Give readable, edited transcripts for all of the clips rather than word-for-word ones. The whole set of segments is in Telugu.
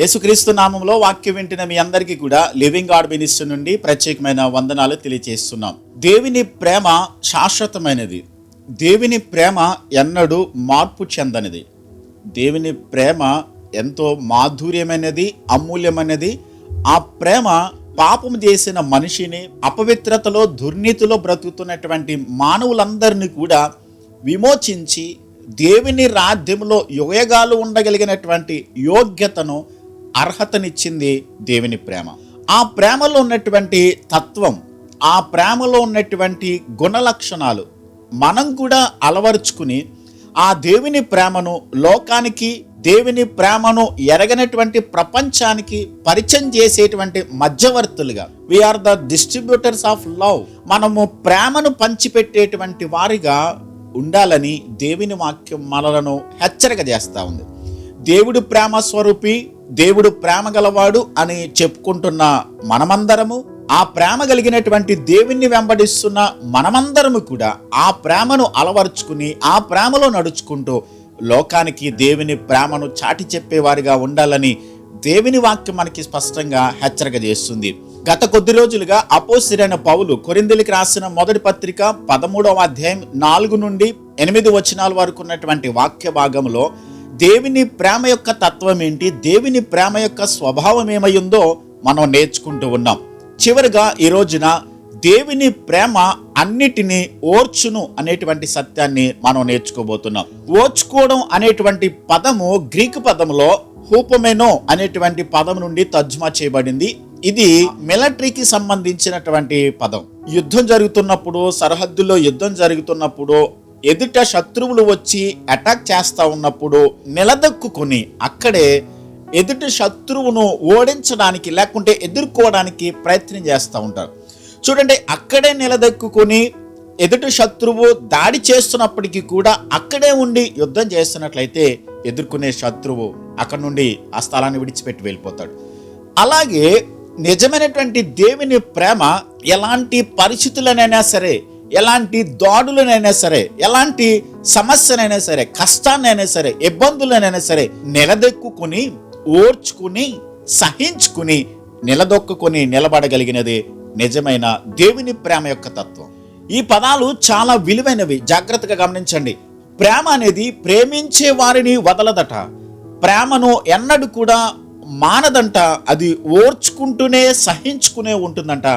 యేసుక్రీస్తు నామంలో వాక్యం వింటున్న మీ అందరికీ కూడా లివింగ్ గాడ్ మినిస్ట్రీ నుండి ప్రత్యేకమైన వందనాలు తెలియజేస్తున్నాం. దేవుని ప్రేమ శాశ్వతమైనది. దేవుని ప్రేమ ఎన్నడూ మార్పు చెందనిది. దేవుని ప్రేమ ఎంతో మాధుర్యమైనది, అమూల్యమైనది. ఆ ప్రేమ పాపం చేసిన మనిషిని, అపవిత్రతలో దుర్నీతిలో బ్రతుకుతున్నటువంటి మానవులందరినీ కూడా విమోచించి దేవుని రాజ్యంలో యుగయుగాలు ఉండగలిగినటువంటి యోగ్యతను, అర్హతనిచ్చింది దేవుని ప్రేమ. ఆ ప్రేమలో ఉన్నటువంటి తత్వం, ఆ ప్రేమలో ఉన్నటువంటి గుణ లక్షణాలు మనం కూడా అలవరుచుకుని ఆ దేవుని ప్రేమను లోకానికి, దేవుని ప్రేమను ఎరగనటువంటి ప్రపంచానికి పరిచయం చేసేటువంటి మధ్యవర్తులుగా, we are the distributors of love, మనము ప్రేమను పంచిపెట్టేటువంటి వారిగా ఉండాలని దేవుని వాక్యం మనలను హెచ్చరిక చేస్తూ ఉంది. దేవుడు ప్రేమ స్వరూపి, దేవుడు ప్రేమ గలవాడు అని చెప్పుకుంటున్న మనమందరము, ఆ ప్రేమ కలిగినటువంటి దేవుణ్ణి వెంబడిస్తున్న మనమందరము కూడా ఆ ప్రేమను అలవరుచుకుని ఆ ప్రేమలో నడుచుకుంటూ లోకానికి దేవుని ప్రేమను చాటి చెప్పేవారిగా ఉండాలని దేవుని వాక్యం మనకి స్పష్టంగా హెచ్చరిక చేస్తుంది. గత కొద్ది రోజులుగా అపోస్తలుడైన పౌలు కొరింథీయులకు రాసిన మొదటి పత్రిక 13వ అధ్యాయం 4 నుండి 8 వచనాల వరకు ఉన్నటువంటి వాక్య భాగంలో దేవుని ప్రేమ యొక్క తత్వం ఏంటి, దేవుని ప్రేమ యొక్క స్వభావం ఏమైందో మనం నేర్చుకుంటూ ఉన్నాం. చివరిగా ఈ రోజున దేవుని ప్రేమ అన్నిటినీ ఓర్చును అనేటువంటి సత్యాన్ని మనం నేర్చుకోబోతున్నాం. ఓర్చుకోవడం అనేటువంటి పదము గ్రీకు పదములో హూపమెనో అనేటువంటి పదం నుండి తర్జుమా చేయబడింది. ఇది మిలిటరీకి సంబంధించినటువంటి పదం. యుద్ధం జరుగుతున్నప్పుడు, సరిహద్దుల్లో యుద్ధం జరుగుతున్నప్పుడు, ఎదుట శత్రువులు వచ్చి అటాక్ చేస్తా ఉన్నప్పుడు నిలదొక్కుని అక్కడే ఎదుటి శత్రువును ఓడించడానికి లేకుంటే ఎదుర్కోవడానికి ప్రయత్నం చేస్తూ ఉంటారు. చూడండి, అక్కడే నిలదొక్కుని ఎదుటి శత్రువు దాడి చేస్తున్నప్పటికీ కూడా అక్కడే ఉండి యుద్ధం చేస్తున్నట్లయితే ఎదుర్కొనే శత్రువు అక్కడి నుండి ఆ స్థలాన్ని విడిచిపెట్టి వెళ్ళిపోతాడు. అలాగే నిజమైనటువంటి దేవుని ప్రేమ ఎలాంటి పరిస్థితులనైనా సరే, ఎలాంటి దాడులనైనా సరే, ఎలాంటి సమస్యనైనా సరే, కష్టాన్నైనా సరే, ఇబ్బందులనైనా సరే నిలదొక్కుని, ఓర్చుకుని, సహించుకుని, నిలదొక్కుని నిలబడగలిగినది నిజమైన దేవుని ప్రేమ యొక్క తత్వం. ఈ పదాలు చాలా విలువైనవి, జాగ్రత్తగా గమనించండి. ప్రేమ అనేది ప్రేమించే వారిని వదలదట, ప్రేమను ఎన్నడూ కూడా మానదంట, అది ఓర్చుకుంటూనే సహించుకునే ఉంటుందంట.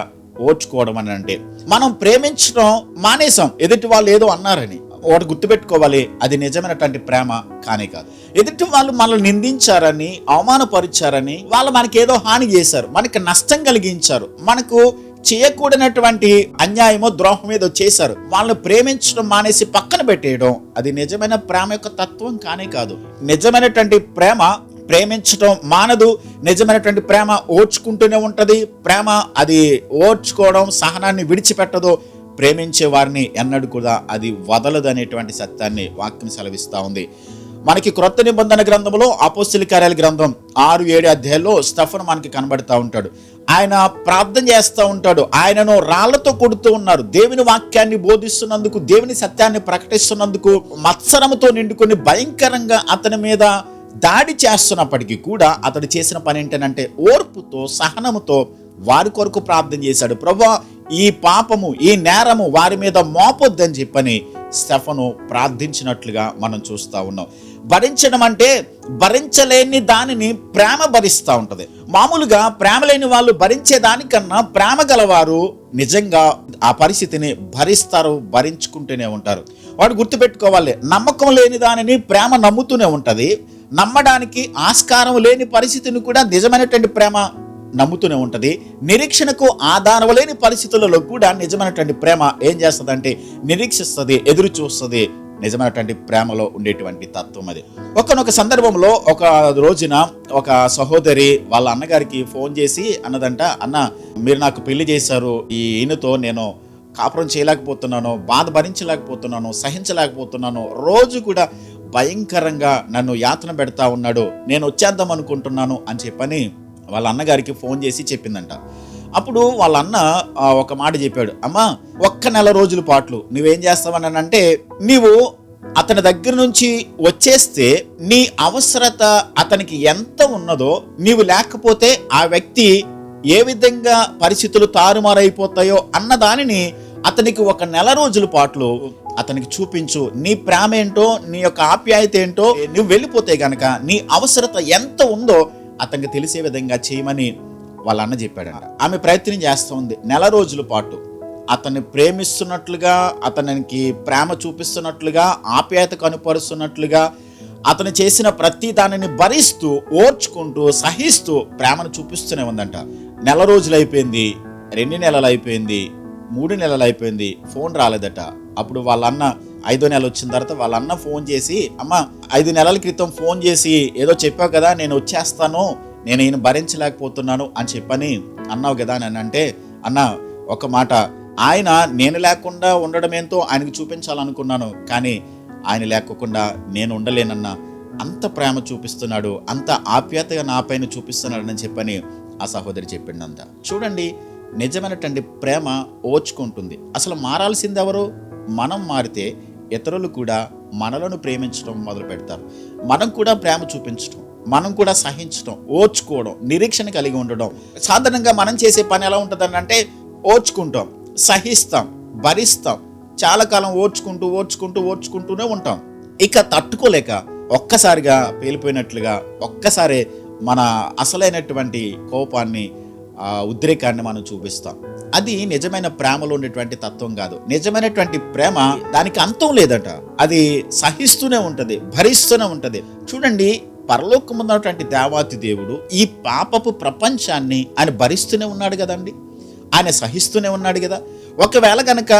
ఓర్చుకోవడం అని అంటే మనం ప్రేమించడం మానేసాం ఎదుటి వాళ్ళు ఏదో అన్నారని. ఒకటి గుర్తుపెట్టుకోవాలి, అది నిజమైనటువంటి ప్రేమ కానే కాదు. ఎదుటి వాళ్ళు మనల్ని నిందించారని, అవమానపరిచారని, వాళ్ళు మనకి ఏదో హాని చేశారు, మనకి నష్టం కలిగించారు, మనకు చేయకూడనటువంటి అన్యాయమో ద్రోహం ఏదో చేశారు, వాళ్ళని ప్రేమించడం మానేసి పక్కన పెట్టేయడం అది నిజమైన ప్రేమ యొక్క తత్వం కానే కాదు. నిజమైనటువంటి ప్రేమ ప్రేమించడం మానదు. నిజమైనటువంటి ప్రేమ ఓర్చుకుంటూనే ఉంటది. ప్రేమ అది ఓర్చుకోవడం, సహనాన్ని విడిచిపెట్టదు. ప్రేమించే వారిని ఎన్నడూ కూడా అది వదలదు అనేటువంటి సత్యాన్ని వాక్యం సెలవిస్తూ ఉంది. మనకి క్రొత్త నిబంధన గ్రంథంలో అపోస్తలుల కార్యాల గ్రంథం 6-7 అధ్యాయాల్లో స్టెఫను మనకి కనబడతా ఉంటాడు. ఆయన ప్రార్థన చేస్తూ ఉంటాడు. ఆయనను రాళ్లతో కొడుతూ ఉన్నారు. దేవుని వాక్యాన్ని బోధిస్తున్నందుకు, దేవుని సత్యాన్ని ప్రకటిస్తున్నందుకు మత్సరముతో నిండుకొని భయంకరంగా అతని మీద దాడి చేస్తున్నప్పటికీ కూడా అతడు చేసిన పని ఏంటంటే ఓర్పుతో, సహనముతో వారి కొరకు ప్రార్థన చేశాడు. ప్రభువా, ఈ పాపము, ఈ నేరము వారి మీద మోపొద్దని చెప్పని స్టెఫను ప్రార్థించినట్లుగా మనం చూస్తూ ఉన్నాం. భరించడం అంటే భరించలేని దానిని ప్రేమ భరిస్తూ ఉంటుంది. మామూలుగా ప్రేమ లేని వాళ్ళు భరించే దానికన్నా ప్రేమ గలవారు నిజంగా ఆ పరిస్థితిని భరిస్తారు, భరించుకుంటూనే ఉంటారు. వాడు గుర్తుపెట్టుకోవాలి, నమ్మకం లేని దానిని ప్రేమ నమ్ముతూనే ఉంటుంది. నమ్మడానికి ఆస్కారం లేని పరిస్థితిని కూడా నిజమైనటువంటి ప్రేమ నమ్ముతూనే ఉంటుంది. నిరీక్షణకు ఆధారం లేని పరిస్థితులలో కూడా నిజమైనటువంటి ప్రేమ ఏం చేస్తుందంటే నిరీక్షిస్తుంది, ఎదురు చూస్తుంది. నిజమైనటువంటి ప్రేమలో ఉండేటువంటి తత్వం అది. ఒకనొక సందర్భంలో ఒక రోజున ఒక సహోదరి వాళ్ళ అన్నగారికి ఫోన్ చేసి అన్నదంట, అన్న మీరు నాకు పెళ్లి చేశారు, ఈ ఈయనతో నేను కాపురం చేయలేకపోతున్నాను, బాధ భరించలేకపోతున్నాను, సహించలేకపోతున్నాను, రోజు కూడా భయంకరంగా నన్ను యాతన పెడతా ఉన్నాడు, నేను వచ్చేద్దాం అనుకుంటున్నాను అని చెప్పని వాళ్ళ అన్నగారికి ఫోన్ చేసి చెప్పిందంట. అప్పుడు వాళ్ళ అన్న ఒక మాట చెప్పాడు, అమ్మా ఒక్క నెల రోజుల పాటు నువ్వేం చేస్తావని అంటే నీవు అతని దగ్గర నుంచి వచ్చేస్తే నీ అవసరత అతనికి ఎంత ఉన్నదో, నీవు లేకపోతే ఆ వ్యక్తి ఏ విధంగా పరిస్థితులు తారుమారైపోతాయో అన్న దానిని అతనికి 1 నెల రోజుల పాటు అతనికి చూపించు. నీ ప్రేమ ఏంటో, నీ యొక్క ఆప్యాయత ఏంటో నువ్వు వెళ్ళిపోతే గనక నీ అవసరత ఎంత ఉందో అతనికి తెలిసే విధంగా చేయమని వాళ్ళ అన్న చెప్పాడంట. ఆమె ప్రయత్నం చేస్తుంది. 1 నెల రోజుల పాటు అతన్ని ప్రేమిస్తున్నట్లుగా, అతనికి ప్రేమ చూపిస్తున్నట్లుగా, ఆప్యాయత కనుపరుస్తున్నట్లుగా, అతను చేసిన ప్రతి దానిని భరిస్తూ, ఓర్చుకుంటూ, సహిస్తూ ప్రేమను చూపిస్తూనే ఉందంట. 1 నెల రోజులు అయిపోయింది, 2 నెలలు అయిపోయింది, 3 నెలలు అయిపోయింది, ఫోన్ రాలేదట. అప్పుడు వాళ్ళ అన్న 5వ నెల వచ్చిన తర్వాత వాళ్ళ అన్న ఫోన్ చేసి, అమ్మ 5 నెలల క్రితం ఫోన్ చేసి ఏదో చెప్పావు కదా, నేను వచ్చేస్తాను, నేను ఈయన భరించలేకపోతున్నాను అని చెప్పని అన్నావు కదా అని అంటే, అన్న ఒక మాట, ఆయన నేను లేకుండా ఉండడం ఏంతో ఆయనకు చూపించాలనుకున్నాను, కానీ ఆయన లేకోకుండా నేను ఉండలేనన్నా. అంత ప్రేమ చూపిస్తున్నాడు, అంత ఆప్యాయతగా నా పైన చూపిస్తున్నాడు అని చెప్పని ఆ సహోదరి చెప్పిండంత. చూడండి, నిజమైనటువంటి ప్రేమ ఓర్చుకుంటుంది. అసలు మారాల్సింది ఎవరు? మనం మారితే ఇతరులు కూడా మనలను ప్రేమించడం మొదలు పెడతారు. మనం కూడా ప్రేమ చూపించడం, మనం కూడా సహించడం, ఓర్చుకోవడం, నిరీక్షణ కలిగి ఉండడం. సాధారణంగా మనం చేసే పని ఎలా ఉంటుందని అంటే, ఓర్చుకుంటాం, సహిస్తాం, భరిస్తాం, చాలా కాలం ఓర్చుకుంటూనే ఉంటాం. ఇక తట్టుకోలేక ఒక్కసారిగా పేలిపోయినట్లుగా ఒక్కసారి మన అసలైనటువంటి కోపాన్ని, ఉద్రేకాన్ని మనం చూపిస్తాం. అది నిజమైన ప్రేమలో ఉండేటువంటి తత్వం కాదు. నిజమైనటువంటి ప్రేమ దానికి అంతం లేదట. అది సహిస్తూనే ఉంటది, భరిస్తూనే ఉంటది. చూడండి, పరలోకమున్నటువంటి దేవాతి దేవుడు ఈ పాపపు ప్రపంచాన్ని ఆయన భరిస్తూనే ఉన్నాడు కదండి, ఆయన సహిస్తూనే ఉన్నాడు కదా. ఒకవేళ గనక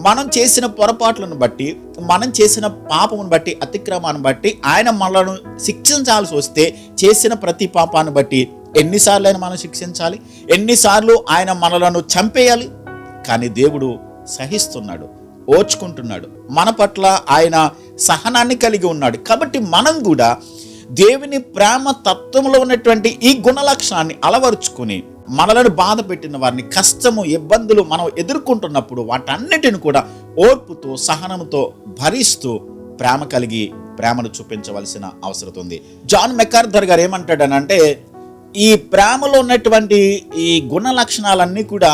మనం చేసిన పొరపాట్లను బట్టి, మనం చేసిన పాపమును బట్టి, అతిక్రమాన్ని బట్టి ఆయన మనలను శిక్షించాల్సి వస్తే, చేసిన ప్రతి పాపాన్ని బట్టి ఎన్నిసార్లు ఆయన మనం శిక్షించాలి, ఎన్నిసార్లు ఆయన మనలను చంపేయాలి. కానీ దేవుడు సహిస్తున్నాడు, ఓర్చుకుంటున్నాడు, మన పట్ల ఆయన సహనాన్ని కలిగి ఉన్నాడు. కాబట్టి మనం కూడా దేవుని ప్రేమ తత్వంలో ఉన్నటువంటి ఈ గుణ లక్షణాన్ని అలవరుచుకుని, మనలను బాధ పెట్టిన వారిని, కష్టము, ఇబ్బందులు మనం ఎదుర్కొంటున్నప్పుడు వాటన్నిటిని కూడా ఓర్పుతో, సహనంతో భరిస్తూ ప్రేమ కలిగి ప్రేమను చూపించవలసిన అవసరం ఉంది. జాన్ మెకార్థర్ గారు ఏమంటాడనంటే, ఈ ప్రేమలో ఉన్నటువంటి ఈ గుణ లక్షణాలన్నీ కూడా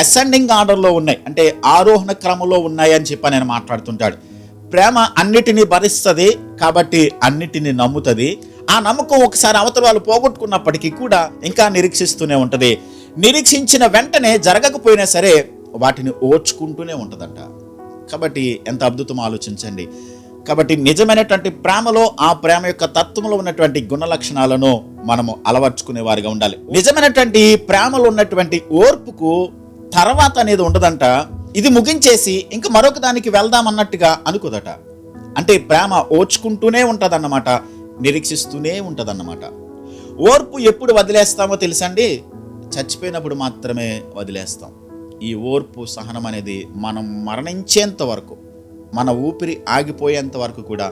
అసెండింగ్ ఆర్డర్లో ఉన్నాయి, అంటే ఆరోహణ క్రమంలో ఉన్నాయి అని చెప్పి నేను మాట్లాడుతుంటాడు. ప్రేమ అన్నిటినీ భరిస్తుంది కాబట్టి అన్నిటినీ నమ్ముతుంది. ఆ నమ్మకం ఒకసారి అవతల వాళ్ళు పోగొట్టుకున్నప్పటికీ కూడా ఇంకా నిరీక్షిస్తూనే ఉంటుంది. నిరీక్షించిన వెంటనే జరగకపోయినా సరే వాటిని ఓర్చుకుంటూనే ఉంటుందంట. కాబట్టి ఎంత అద్భుతం ఆలోచించండి. కాబట్టి నిజమైనటువంటి ప్రేమలో, ఆ ప్రేమ యొక్క తత్వంలో ఉన్నటువంటి గుణ లక్షణాలను మనము అలవర్చుకునే వారిగా ఉండాలి. నిజమైనటువంటి ప్రేమలో ఉన్నటువంటి ఓర్పుకు తర్వాత అనేది ఉండదంట. ఇది ముగించేసి ఇంకా మరొక దానికి వెళ్దామన్నట్టుగా అనుకోదట. అంటే ప్రేమ ఓర్చుకుంటూనే ఉంటదన్నమాట, నిరీక్షిస్తూనే ఉంటదన్నమాట. ఓర్పు ఎప్పుడు వదిలేస్తామో తెలుసండి? చచ్చిపోయినప్పుడు మాత్రమే వదిలేస్తాం. ఈ ఓర్పు, సహనం అనేది మనం మరణించేంత వరకు, మన ఊపిరి ఆగిపోయేంత వరకు కూడా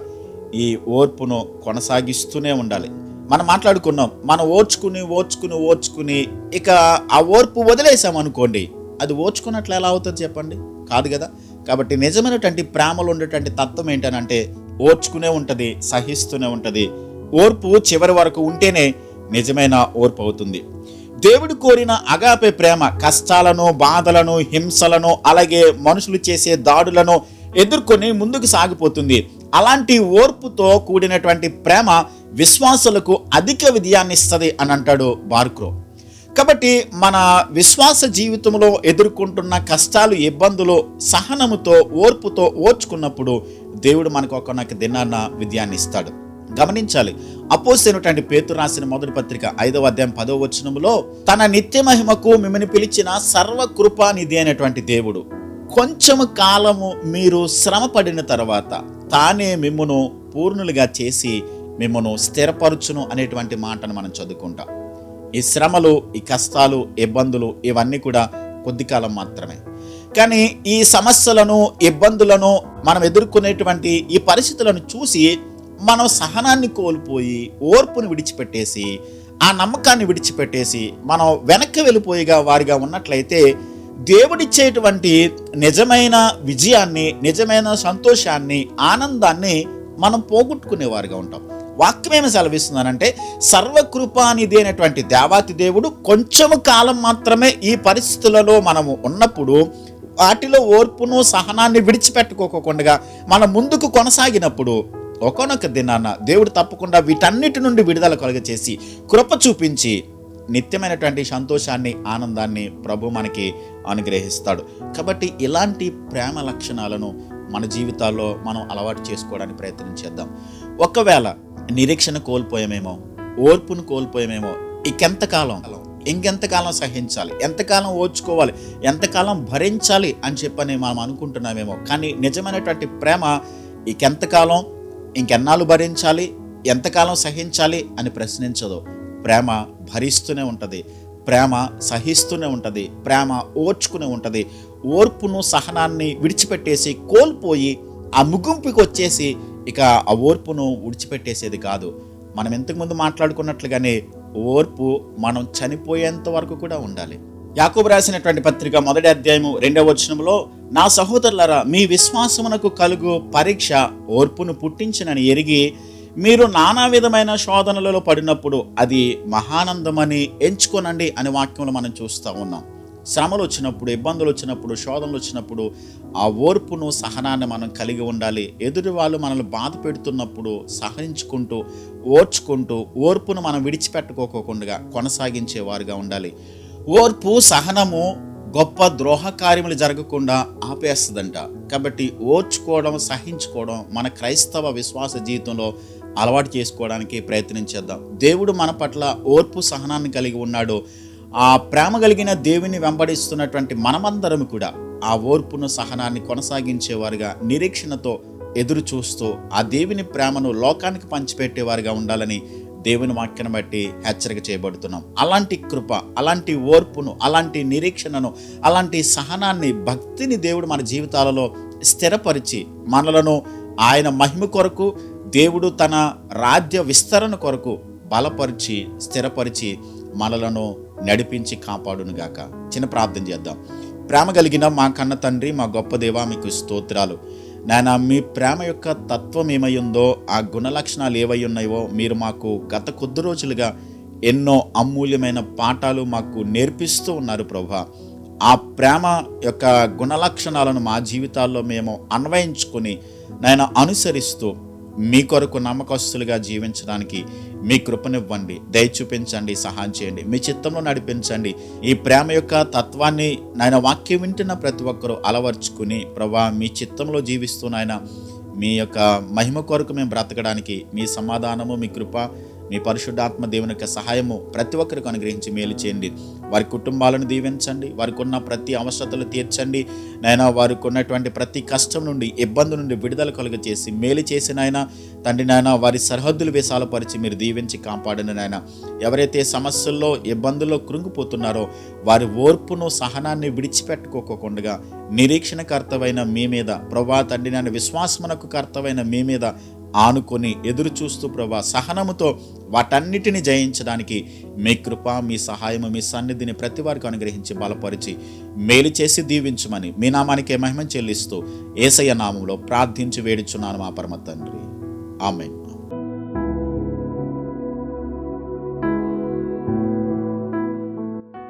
ఈ ఓర్పును కొనసాగిస్తూనే ఉండాలి. మనం మాట్లాడుకున్నాం, మనం ఓర్చుకుని ఇక ఆ ఓర్పు వదిలేసామనుకోండి, అది ఓర్చుకున్నట్లు ఎలా అవుతుంది చెప్పండి? కాదు కదా. కాబట్టి నిజమైనటువంటి ప్రేమలో ఉండేటువంటి తత్వం ఏంటనంటే, ఓర్చుకునే ఉంటుంది, సహిస్తూనే ఉంటుంది. ఓర్పు చివరి వరకు ఉంటేనే నిజమైన ఓర్పు అవుతుంది. దేవుడు కోరిన అగాపే ప్రేమ కష్టాలను, బాధలను, హింసలను, అలాగే మనుషులు చేసే దాడులను ఎదుర్కొని ముందుకు సాగిపోతుంది. అలాంటి ఓర్పుతో కూడినటువంటి ప్రేమ విశ్వాసులకు అధిక విజయాన్ని ఇస్తుంది అని అంటాడు బార్క్రో. కాబట్టి మన విశ్వాస జీవితంలో ఎదుర్కొంటున్న కష్టాలు, ఇబ్బందులు సహనముతో, ఓర్పుతో ఓర్చుకున్నప్పుడు దేవుడు మనకు ఒక దినాన్న విజయాన్ని ఇస్తాడు. గమనించాలి, అపోస్తలుడైన పేతురు రాసిన మొదటి పత్రిక 5వ అధ్యాయం 10వ వచనములో, తన నిత్య మహిమకు మిమ్మల్ని పిలిచిన సర్వకృపానిధి అయినటువంటి దేవుడు కొంచెము కాలము మీరు శ్రమ పడిన తర్వాత తానే మిమ్మును పూర్ణులుగా చేసి మిమ్మును స్థిరపరచును అనేటువంటి మాటను మనం చదువుకుంటాం. ఈ శ్రమలు, ఈ కష్టాలు, ఇబ్బందులు ఇవన్నీ కూడా కొద్ది కాలం మాత్రమే. కానీ ఈ సమస్యలను, ఇబ్బందులను మనం ఎదుర్కొనేటువంటి ఈ పరిస్థితులను చూసి మనం సహనాన్ని కోల్పోయి, ఓర్పును విడిచిపెట్టేసి, ఆ నమ్మకాన్ని విడిచిపెట్టేసి మనం వెనక్కి వెళ్ళిపోయిగా వారిగా ఉన్నట్లయితే దేవుడిచ్చేటువంటి నిజమైన విజయాన్ని, నిజమైన సంతోషాన్ని, ఆనందాన్ని మనం పోగొట్టుకునేవారుగా ఉంటాం. వాక్యం ఏమి సెలవిస్తున్నానంటే, సర్వకృపానిధి అయినటువంటి దేవాతి దేవుడు కొంచెము కాలం మాత్రమే ఈ పరిస్థితులలో మనము ఉన్నప్పుడు వాటిలో ఓర్పును సహనాన్ని విడిచిపెట్టుకోకుండా మనం ముందుకు కొనసాగినప్పుడు ఒకానొక దినాన దేవుడు తప్పకుండా వీటన్నిటి నుండి విడుదల కలుగచేసి కృప చూపించి నిత్యమైనటువంటి సంతోషాన్ని, ఆనందాన్ని ప్రభు మనకి అనుగ్రహిస్తాడు. కాబట్టి ఇలాంటి ప్రేమ లక్షణాలను మన జీవితాల్లో మనం అలవాటు చేసుకోవడానికి ప్రయత్నం చేద్దాం. ఒకవేళ నిరీక్షణ కోల్పోయామేమో, ఓర్పును కోల్పోయామేమో, ఇంకెంతకాలం సహించాలి, ఎంతకాలం ఓర్చుకోవాలి, ఎంతకాలం భరించాలి అని చెప్పని మనం అనుకుంటున్నామేమో. కానీ నిజమైనటువంటి ప్రేమ ఇంకెంతకాలం, ఇంకెన్నాళ్ళు భరించాలి, ఎంతకాలం సహించాలి అని ప్రశ్నించదు. ప్రేమ భరిస్తూనే ఉంటుంది, ప్రేమ సహిస్తూనే ఉంటుంది, ప్రేమ ఓర్చుకునే ఉంటుంది. ఓర్పును సహనాన్ని విడిచిపెట్టేసి కోల్పోయి ఆ ముగింపుకి వచ్చేసి ఇక ఆ ఓర్పును విడిచిపెట్టేసేది కాదు. మనం ఇంతకుముందు మాట్లాడుకున్నట్లుగానే ఓర్పు మనం చనిపోయేంత వరకు కూడా ఉండాలి. యాకోబు రాసినటువంటి పత్రిక 1వ అధ్యాయము 2వ వచనంలో, నా సహోదరులారా, మీ విశ్వాసమునకు కలుగు పరీక్ష ఓర్పును పుట్టించినని ఎరిగి మీరు నానా విధమైన శోధనలలో పడినప్పుడు అది మహానందమని ఎంచుకోనండి అనే వాక్యంలో మనం చూస్తూ ఉన్నాం. శ్రమలు వచ్చినప్పుడు, ఇబ్బందులు వచ్చినప్పుడు, శోధనలు వచ్చినప్పుడు ఆ ఓర్పును సహనాన్ని మనం కలిగి ఉండాలి. ఎదుటి వాళ్ళు మనల్ని బాధ పెడుతున్నప్పుడు సహించుకుంటూ, ఓర్చుకుంటూ, ఓర్పును మనం విడిచిపెట్టుకోకుండా కొనసాగించేవారుగా ఉండాలి. ఓర్పు, సహనము గొప్ప ద్రోహ కార్యములు జరగకుండా ఆపేస్తుందంట. కాబట్టి ఓర్చుకోవడం, సహించుకోవడం మన క్రైస్తవ విశ్వాస జీవితంలో అలవాటు చేసుకోవడానికి ప్రయత్నం చేద్దాం. దేవుడు మన పట్ల ఓర్పు, సహనాన్ని కలిగి ఉన్నాడు. ఆ ప్రేమ కలిగిన దేవుని వెంబడిస్తున్నటువంటి మనమందరం కూడా ఆ ఓర్పును, సహనాన్ని కొనసాగించేవారుగా, నిరీక్షణతో ఎదురు చూస్తూ ఆ దేవుని ప్రేమను లోకానికి పంచిపెట్టేవారుగా ఉండాలని దేవుని వాక్యాన్ని బట్టి హెచ్చరిక చేయబడుతున్నాం. అలాంటి కృప, అలాంటి ఓర్పును, అలాంటి నిరీక్షణను, అలాంటి సహనాన్ని, భక్తిని దేవుడు మన జీవితాలలో స్థిరపరిచి మనలను ఆయన మహిమ కొరకు, దేవుడు తన రాజ్య విస్తరణ కొరకు బలపరిచి, స్థిరపరిచి మనలను నడిపించి కాపాడునుగాక. చిన్న ప్రార్థన చేద్దాం. ప్రేమ కలిగిన మా కన్న తండ్రి, మా గొప్ప దేవా, మీకు స్తోత్రాలు. నాయన, మీ ప్రేమ యొక్క తత్వం ఏమై ఉందో, ఆ గుణలక్షణాలు ఏవై ఉన్నాయో మీరు మాకు గత కొద్ది రోజులుగా ఎన్నో అమూల్యమైన పాఠాలు మాకు నేర్పిస్తూ ఉన్నారు ప్రభా. ఆ ప్రేమ యొక్క గుణలక్షణాలను మా జీవితాల్లో మేము అన్వయించుకొని నాయన అనుసరిస్తూ మీ కొరకు నమ్మకస్తులుగా జీవించడానికి మీ కృపనివ్వండి, దయ చూపించండి, సహాయం చేయండి, మీ చిత్తంలో నడిపించండి. ఈ ప్రేమ యొక్క తత్వాన్ని నాయన వాక్యం వింటున్న ప్రతి ఒక్కరూ అలవర్చుకుని ప్రభా మీ చిత్తంలో జీవిస్తూ నాయన మీ యొక్క మహిమ కొరకు మేము బ్రతకడానికి మీ సమాధానము, మీ కృప, మీ పరిశుద్ధాత్మ దేవుని యొక్క సహాయము ప్రతి ఒక్కరికి అనుగ్రహించి మేలు చేయండి. వారి కుటుంబాలను దీవించండి, వారికి ఉన్న ప్రతి అవసరతలు తీర్చండి నాయన. వారికి ఉన్నటువంటి ప్రతి కష్టం నుండి, ఇబ్బంది నుండి విడుదల కలుగ చేసి మేలు చేసిన ఆయన తండ్రి నాయన, వారి సరిహద్దులు విశాలపరిచి మీరు దీవించి కాపాడిన నాయన. ఎవరైతే సమస్యల్లో, ఇబ్బందుల్లో కృంగిపోతున్నారో వారి ఓర్పును, సహనాన్ని విడిచిపెట్టుకోకుండా నిరీక్షణ కర్తవైన మీ మీద ప్రభా తండ్రి నాయన, విశ్వాసమునకు కర్తవైన మీ మీద ఆనుకొని ఎదురు చూస్తూ ప్రభా సహనముతో వాటన్నిటిని జయించడానికి మీ కృప, మీ సహాయము, మీ సన్నిధిని ప్రతి వారికి అనుగ్రహించి బలపరిచి మేలు చేసి దీవించమని మీ నామానికే మహిమ చెల్లిస్తూ యేసయ్య నామములో ప్రార్థించి వేడుచున్నాను మా పరమ తండ్రి. ఆమేన్.